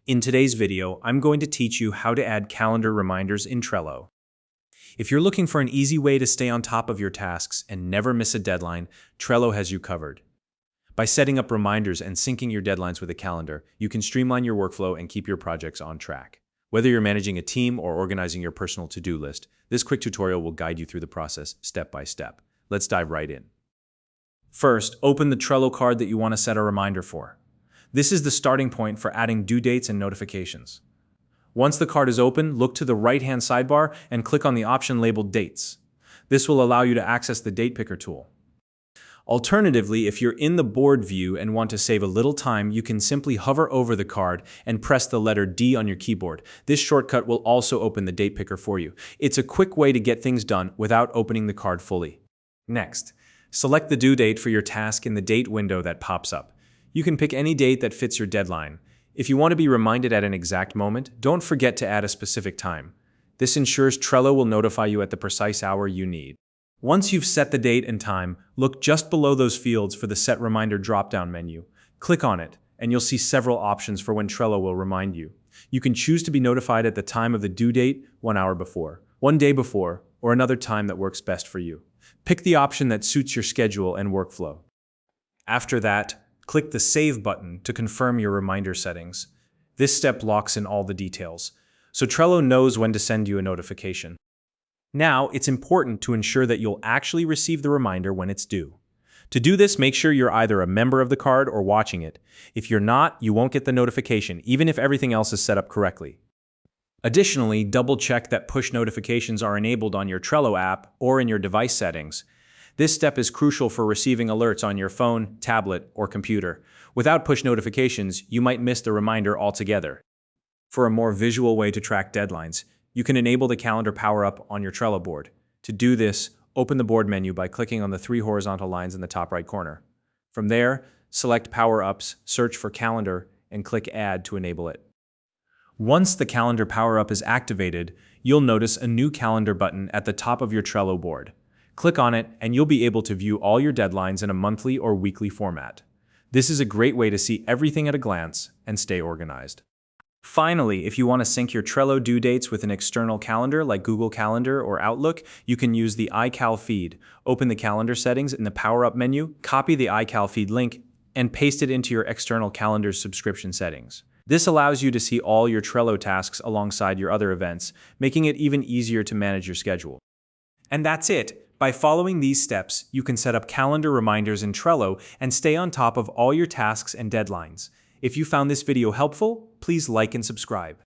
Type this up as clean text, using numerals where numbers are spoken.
In today's video, I'm going to teach you how to add calendar reminders in Trello. If you're looking for an easy way to stay on top of your tasks and never miss a deadline, Trello has you covered. By setting up reminders and syncing your deadlines with a calendar, you can streamline your workflow and keep your projects on track. Whether you're managing a team or organizing your personal to-do list, this quick tutorial will guide you through the process step by step. Let's dive right in. First, open the Trello card that you want to set a reminder for. This is the starting point for adding due dates and notifications. Once the card is open, look to the right-hand sidebar and click on the option labeled Dates. This will allow you to access the Date Picker tool. Alternatively, if you're in the board view and want to save a little time, you can simply hover over the card and press the letter D on your keyboard. This shortcut will also open the Date Picker for you. It's a quick way to get things done without opening the card fully. Next, select the due date for your task in the date window that pops up. You can pick any date that fits your deadline. If you want to be reminded at an exact moment, don't forget to add a specific time. This ensures Trello will notify you at the precise hour you need. Once you've set the date and time, look just below those fields for the Set Reminder drop-down menu. Click on it, and you'll see several options for when Trello will remind you. You can choose to be notified at the time of the due date, 1 hour before, 1 day before, or another time that works best for you. Pick the option that suits your schedule and workflow. After that, click the Save button to confirm your reminder settings. This step locks in all the details, so Trello knows when to send you a notification. Now, it's important to ensure that you'll actually receive the reminder when it's due. To do this, make sure you're either a member of the card or watching it. If you're not, you won't get the notification, even if everything else is set up correctly. Additionally, double-check that push notifications are enabled on your Trello app or in your device settings. This step is crucial for receiving alerts on your phone, tablet, or computer. Without push notifications, you might miss the reminder altogether. For a more visual way to track deadlines, you can enable the calendar power-up on your Trello board. To do this, open the board menu by clicking on the 3 horizontal lines in the top right corner. From there, select Power-Ups, search for Calendar, and click Add to enable it. Once the calendar power-up is activated, you'll notice a new calendar button at the top of your Trello board. Click on it, and you'll be able to view all your deadlines in a monthly or weekly format. This is a great way to see everything at a glance and stay organized. Finally, if you want to sync your Trello due dates with an external calendar like Google Calendar or Outlook, you can use the iCal feed. Open the calendar settings in the Power-Up menu, copy the iCal feed link, and paste it into your external calendar's subscription settings. This allows you to see all your Trello tasks alongside your other events, making it even easier to manage your schedule. And that's it. By following these steps, you can set up calendar reminders in Trello and stay on top of all your tasks and deadlines. If you found this video helpful, please like and subscribe.